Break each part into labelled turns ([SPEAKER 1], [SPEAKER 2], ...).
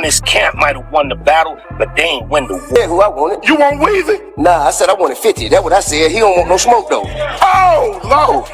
[SPEAKER 1] This camp might have won the battle, but they ain't win the war.
[SPEAKER 2] Yeah, who I wanted.
[SPEAKER 1] You want Weezy?
[SPEAKER 2] Nah, I said I wanted 50. That's what I said. He don't want no smoke, though.
[SPEAKER 1] Oh, Lord.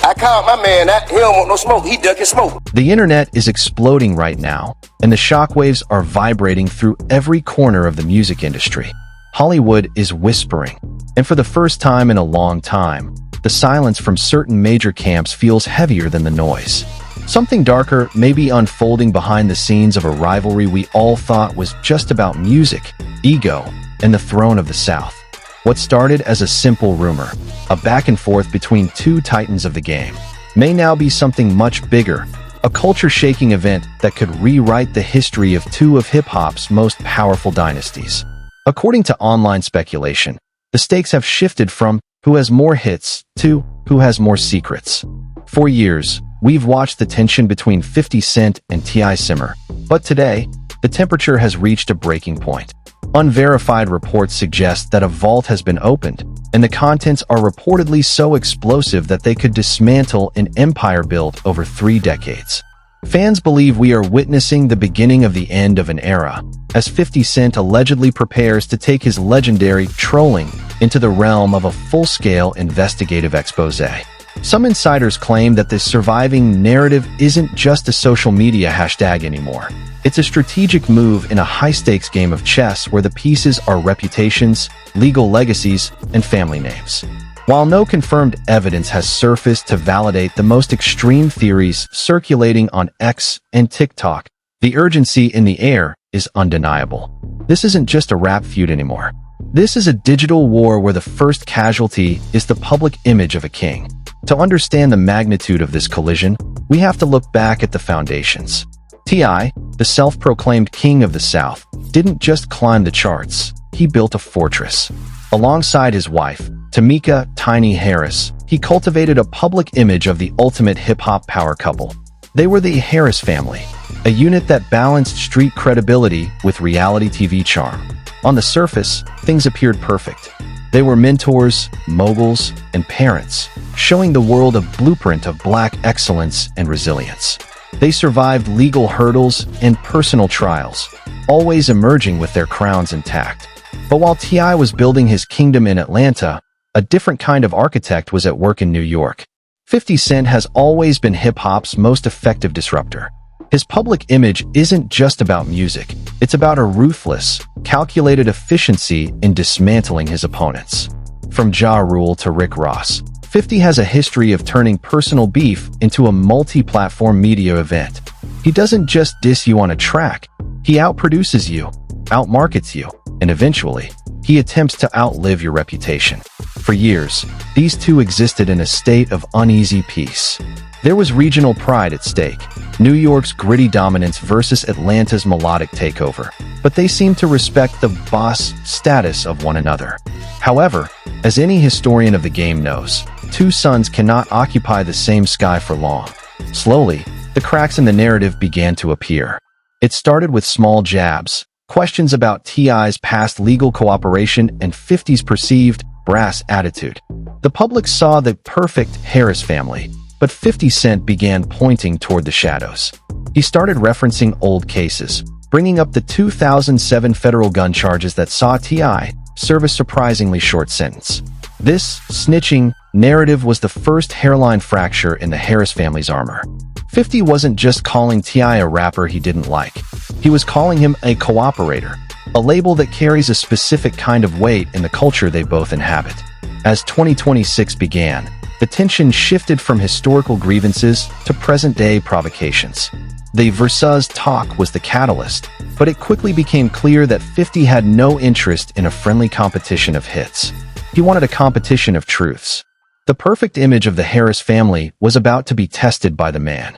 [SPEAKER 2] I called my man out. He don't want no smoke. He ducking smoke.
[SPEAKER 3] The internet is exploding right now, and the shockwaves are vibrating through every corner of the music industry. Hollywood is whispering, and for the first time in a long time, the silence from certain major camps feels heavier than the noise. Something darker may be unfolding behind the scenes of a rivalry we all thought was just about music, ego, and the throne of the South. What started as a simple rumor, a back and forth between two titans of the game, may now be something much bigger, a culture-shaking event that could rewrite the history of two of hip-hop's most powerful dynasties. According to online speculation, the stakes have shifted from who has more hits to who has more secrets. For years, we've watched the tension between 50 Cent and T.I. simmer, but today, the temperature has reached a breaking point. Unverified reports suggest that a vault has been opened, and the contents are reportedly so explosive that they could dismantle an empire built over 3 decades. Fans believe we are witnessing the beginning of the end of an era, as 50 Cent allegedly prepares to take his legendary trolling into the realm of a full-scale investigative expose. Some insiders claim that this surviving narrative isn't just a social media hashtag anymore. It's a strategic move in a high-stakes game of chess where the pieces are reputations, legal legacies, and family names. While no confirmed evidence has surfaced to validate the most extreme theories circulating on X and TikTok, the urgency in the air is undeniable. This isn't just a rap feud anymore. This is a digital war where the first casualty is the public image of a king. To understand the magnitude of this collision, we have to look back at the foundations. T.I., the self-proclaimed king of the South, didn't just climb the charts, he built a fortress. Alongside his wife, Tamika "Tiny" Harris, he cultivated a public image of the ultimate hip-hop power couple. They were the Harris family, a unit that balanced street credibility with reality TV charm. On the surface, things appeared perfect. They were mentors, moguls, and parents, showing the world a blueprint of Black excellence and resilience. They survived legal hurdles and personal trials, always emerging with their crowns intact. But while T.I. was building his kingdom in Atlanta, a different kind of architect was at work in New York. 50 Cent has always been hip-hop's most effective disruptor. His public image isn't just about music, it's about a ruthless, calculated efficiency in dismantling his opponents. From Ja Rule to Rick Ross, 50 has a history of turning personal beef into a multi-platform media event. He doesn't just diss you on a track, he outproduces you, outmarkets you, and eventually, he attempts to outlive your reputation. For years, these two existed in a state of uneasy peace. There was regional pride at stake, New York's gritty dominance versus Atlanta's melodic takeover, but they seemed to respect the boss status of one another. However, as any historian of the game knows, two suns cannot occupy the same sky for long. Slowly, the cracks in the narrative began to appear. It started with small jabs, questions about T.I.'s past legal cooperation and 50's perceived brass attitude. The public saw the perfect Harris family, but 50 Cent began pointing toward the shadows. He started referencing old cases, bringing up the 2007 federal gun charges that saw T.I. serve a surprisingly short sentence. This snitching narrative was the first hairline fracture in the Harris family's armor. 50 wasn't just calling T.I. a rapper he didn't like. He was calling him a cooperator, a label that carries a specific kind of weight in the culture they both inhabit. As 2026 began, the tension shifted from historical grievances to present-day provocations. The Versus talk was the catalyst, but it quickly became clear that 50 had no interest in a friendly competition of hits. He wanted a competition of truths. The perfect image of the Harris family was about to be tested by the man,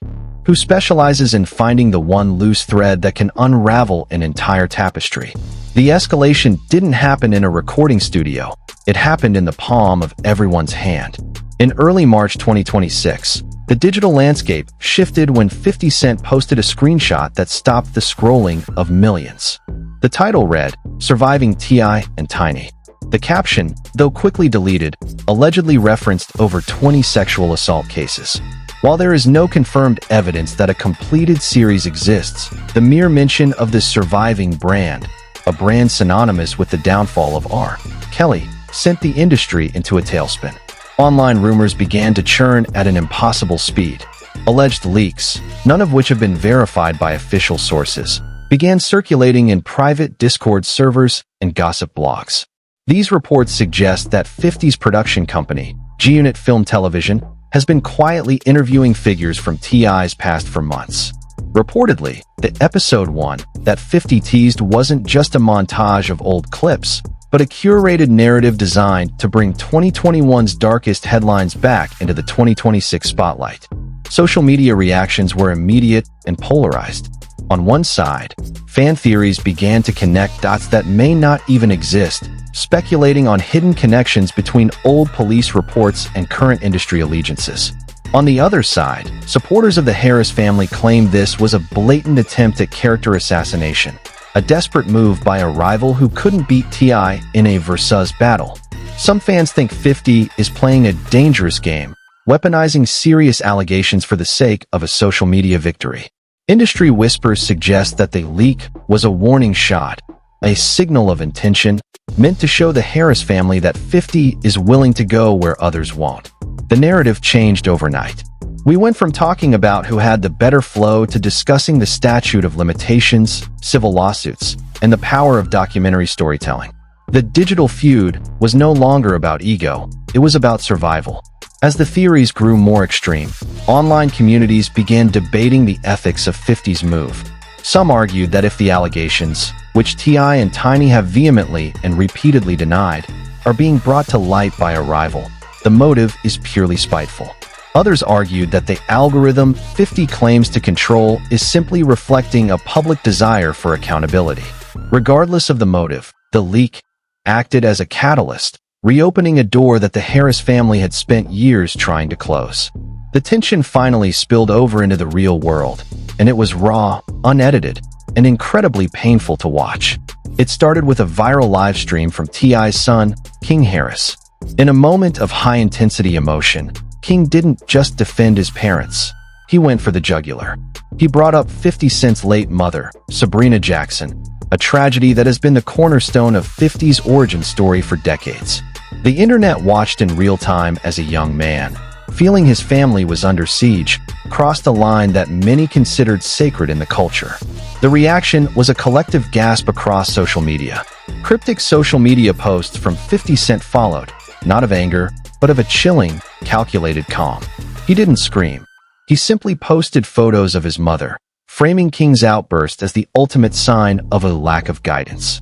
[SPEAKER 3] who specializes in finding the one loose thread that can unravel an entire tapestry. The escalation didn't happen in a recording studio. It happened in the palm of everyone's hand. In early March 2026, the digital landscape shifted when 50 Cent posted a screenshot that stopped the scrolling of millions. The title read, "Surviving T.I. and Tiny." The caption, though quickly deleted, allegedly referenced over 20 sexual assault cases. While there is no confirmed evidence that a completed series exists, the mere mention of this surviving brand, a brand synonymous with the downfall of R. Kelly, sent the industry into a tailspin. Online rumors began to churn at an impossible speed. Alleged leaks, none of which have been verified by official sources, began circulating in private Discord servers and gossip blogs. These reports suggest that 50's production company, G-Unit Film Television, has been quietly interviewing figures from T.I.'s past for months. Reportedly, the episode 1 that 50 teased wasn't just a montage of old clips, but a curated narrative designed to bring 2021's darkest headlines back into the 2026 spotlight. Social media reactions were immediate and polarized. On one side, fan theories began to connect dots that may not even exist, speculating on hidden connections between old police reports and current industry allegiances. On the other side, supporters of the Harris family claimed this was a blatant attempt at character assassination, a desperate move by a rival who couldn't beat T.I. in a versus battle. Some fans think 50 is playing a dangerous game, weaponizing serious allegations for the sake of a social media victory. Industry whispers suggest that the leak was a warning shot, a signal of intention, meant to show the Harris family that 50 is willing to go where others won't. The narrative changed overnight. We went from talking about who had the better flow to discussing the statute of limitations, civil lawsuits, and the power of documentary storytelling. The digital feud was no longer about ego, it was about survival. As the theories grew more extreme, online communities began debating the ethics of 50's move. Some argued that if the allegations, which T.I. and Tiny have vehemently and repeatedly denied, are being brought to light by a rival, the motive is purely spiteful. Others argued that the algorithm 50 claims to control is simply reflecting a public desire for accountability. Regardless of the motive, the leak acted as a catalyst, reopening a door that the Harris family had spent years trying to close. The tension finally spilled over into the real world, and it was raw, unedited, and incredibly painful to watch. It started with a viral live stream from T.I.'s son, King Harris. In a moment of high-intensity emotion, King didn't just defend his parents. He went for the jugular. He brought up 50 Cent's late mother, Sabrina Jackson, a tragedy that has been the cornerstone of 50's origin story for decades. The internet watched in real time as a young man, feeling his family was under siege, crossed a line that many considered sacred in the culture. The reaction was a collective gasp across social media. Cryptic social media posts from 50 Cent followed, not of anger, but of a chilling, calculated calm. He didn't scream. He simply posted photos of his mother, framing King's outburst as the ultimate sign of a lack of guidance.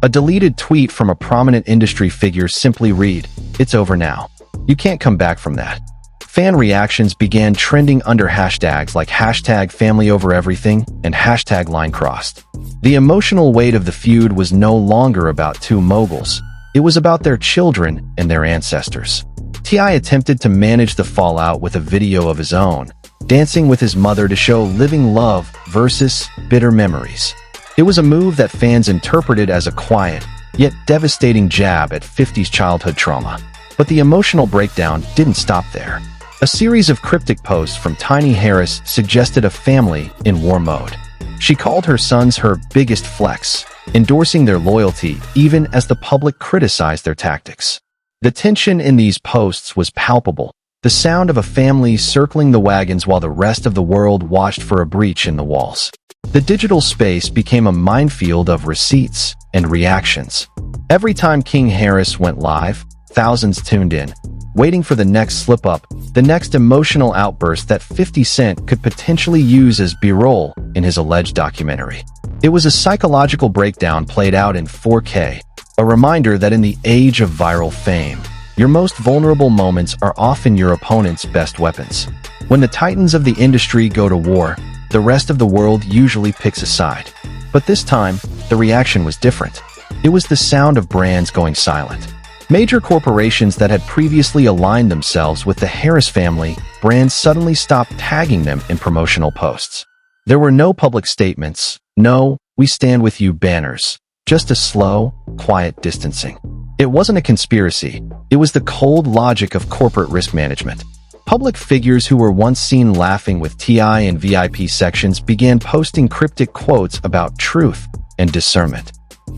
[SPEAKER 3] A deleted tweet from a prominent industry figure simply read, "It's over now. You can't come back from that." Fan reactions began trending under hashtags like #FamilyOverEverything and #LineCrossed. The emotional weight of the feud was no longer about two moguls. It was about their children and their ancestors. T.I. attempted to manage the fallout with a video of his own, dancing with his mother to show living love versus bitter memories. It was a move that fans interpreted as a quiet, yet devastating jab at 50's childhood trauma. But the emotional breakdown didn't stop there. A series of cryptic posts from Tiny Harris suggested a family in war mode. She called her sons her biggest flex, endorsing their loyalty even as the public criticized their tactics. The tension in these posts was palpable, the sound of a family circling the wagons while the rest of the world watched for a breach in the walls. The digital space became a minefield of receipts and reactions. Every time King Harris went live, thousands tuned in, waiting for the next slip-up, the next emotional outburst that 50 Cent could potentially use as B-roll in his alleged documentary. It was a psychological breakdown played out in 4K, a reminder that in the age of viral fame, your most vulnerable moments are often your opponent's best weapons. When the titans of the industry go to war, the rest of the world usually picks a side. But this time, the reaction was different. It was the sound of brands going silent. Major corporations that had previously aligned themselves with the Harris family brands suddenly stopped tagging them in promotional posts. There were no public statements, no "we stand with you" banners, just a slow, quiet distancing. It wasn't a conspiracy, it was the cold logic of corporate risk management. Public figures who were once seen laughing with T.I. in VIP sections began posting cryptic quotes about truth and discernment.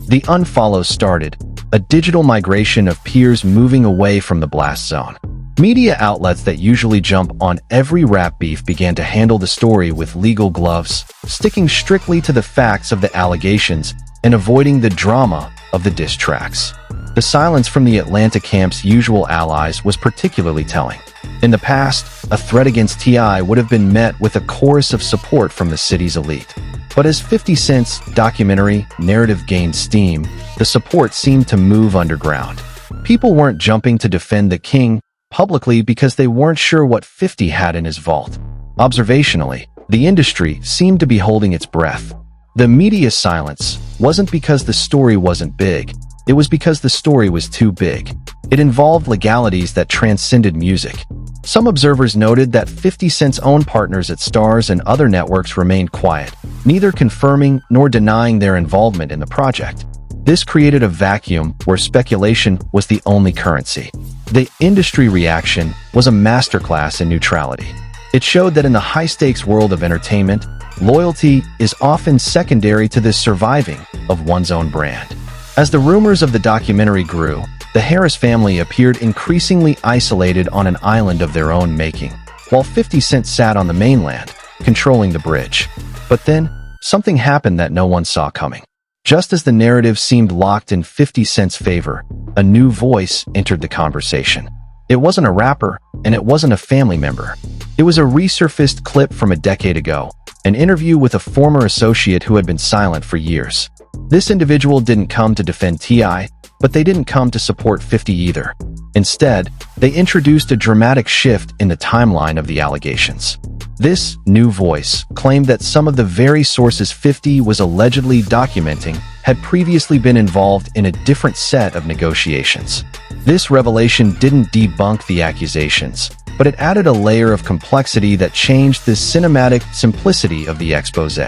[SPEAKER 3] The unfollows started, a digital migration of peers moving away from the blast zone. Media outlets that usually jump on every rap beef began to handle the story with legal gloves, sticking strictly to the facts of the allegations and avoiding the drama of the diss tracks. The silence from the Atlanta camp's usual allies was particularly telling. In the past, a threat against T.I. would have been met with a chorus of support from the city's elite. But as 50 Cent's documentary narrative gained steam, the support seemed to move underground. People weren't jumping to defend the king publicly because they weren't sure what 50 had in his vault. Observationally, the industry seemed to be holding its breath. The media silence wasn't because the story wasn't big. It was because the story was too big. It involved legalities that transcended music. Some observers noted that 50 Cent's own partners at Starz and other networks remained quiet, neither confirming nor denying their involvement in the project. This created a vacuum where speculation was the only currency. The industry reaction was a masterclass in neutrality. It showed that in the high-stakes world of entertainment, loyalty is often secondary to the surviving of one's own brand. As the rumors of the documentary grew, the Harris family appeared increasingly isolated on an island of their own making, while 50 Cent sat on the mainland, controlling the bridge. But then, something happened that no one saw coming. Just as the narrative seemed locked in 50 Cent's favor, a new voice entered the conversation. It wasn't a rapper, and it wasn't a family member. It was a resurfaced clip from a decade ago, an interview with a former associate who had been silent for years. This individual didn't come to defend T.I., but they didn't come to support 50 either. Instead, they introduced a dramatic shift in the timeline of the allegations. This new voice claimed that some of the very sources 50 was allegedly documenting had previously been involved in a different set of negotiations. This revelation didn't debunk the accusations, but it added a layer of complexity that changed the cinematic simplicity of the expose.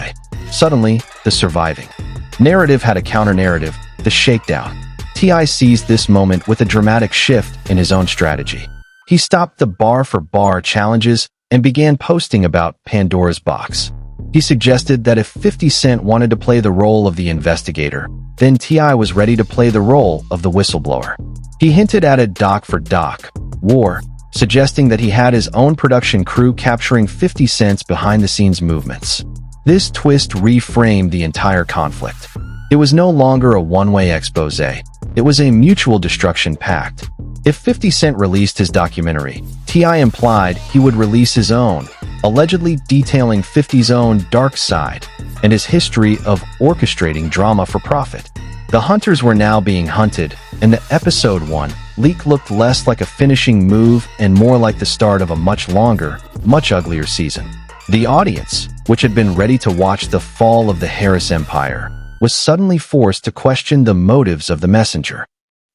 [SPEAKER 3] Suddenly, the surviving narrative had a counter-narrative, the shakedown. T.I. seized this moment with a dramatic shift in his own strategy. He stopped the bar-for-bar challenges and began posting about Pandora's box. He suggested that if 50 Cent wanted to play the role of the investigator, then T.I. was ready to play the role of the whistleblower. He hinted at a doc-for-doc war, suggesting that he had his own production crew capturing 50 Cent's behind-the-scenes movements. This twist reframed the entire conflict. It was no longer a one-way expose. It was a mutual destruction pact. If 50 Cent released his documentary, T.I. implied he would release his own, allegedly detailing 50's own dark side and his history of orchestrating drama for profit. The hunters were now being hunted, and the episode 1 leak looked less like a finishing move and more like the start of a much longer, much uglier season. The audience, which had been ready to watch the fall of the Harris Empire, was suddenly forced to question the motives of the messenger.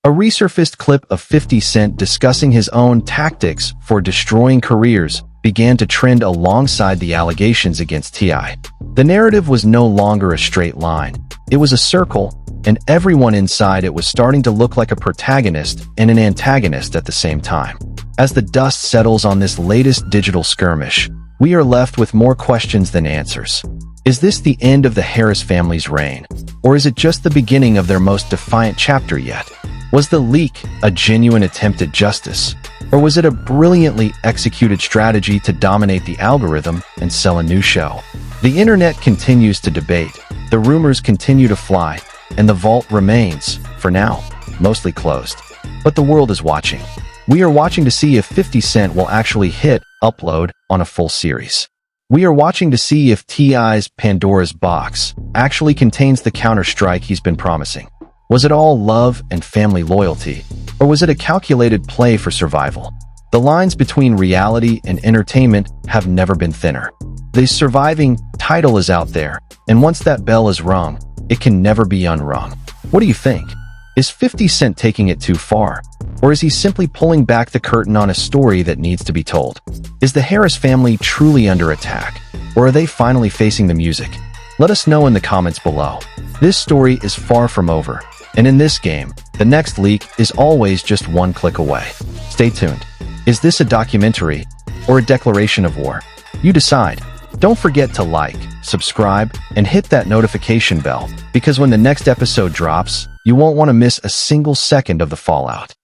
[SPEAKER 3] A resurfaced clip of 50 Cent discussing his own tactics for destroying careers began to trend alongside the allegations against T.I. The narrative was no longer a straight line. It was a circle, and everyone inside it was starting to look like a protagonist and an antagonist at the same time. As the dust settles on this latest digital skirmish, we are left with more questions than answers. Is this the end of the Harris family's reign, or is it just the beginning of their most defiant chapter yet? Was the leak a genuine attempt at justice, or was it a brilliantly executed strategy to dominate the algorithm and sell a new show? The internet continues to debate, the rumors continue to fly, and the vault remains, for now, mostly closed. But the world is watching. We are watching to see if 50 Cent will actually hit upload on a full series. We are watching to see if T.I.'s Pandora's box actually contains the counter-strike he's been promising. Was it all love and family loyalty, or was it a calculated play for survival? The lines between reality and entertainment have never been thinner. The surviving title is out there, and once that bell is rung, it can never be unrung. What do you think? Is 50 Cent taking it too far? Or is he simply pulling back the curtain on a story that needs to be told? Is the Harris family truly under attack? Or are they finally facing the music? Let us know in the comments below. This story is far from over, and in this game, the next leak is always just one click away. Stay tuned. Is this a documentary, or a declaration of war? You decide. Don't forget to like, subscribe, and hit that notification bell, because when the next episode drops, you won't want to miss a single second of the fallout.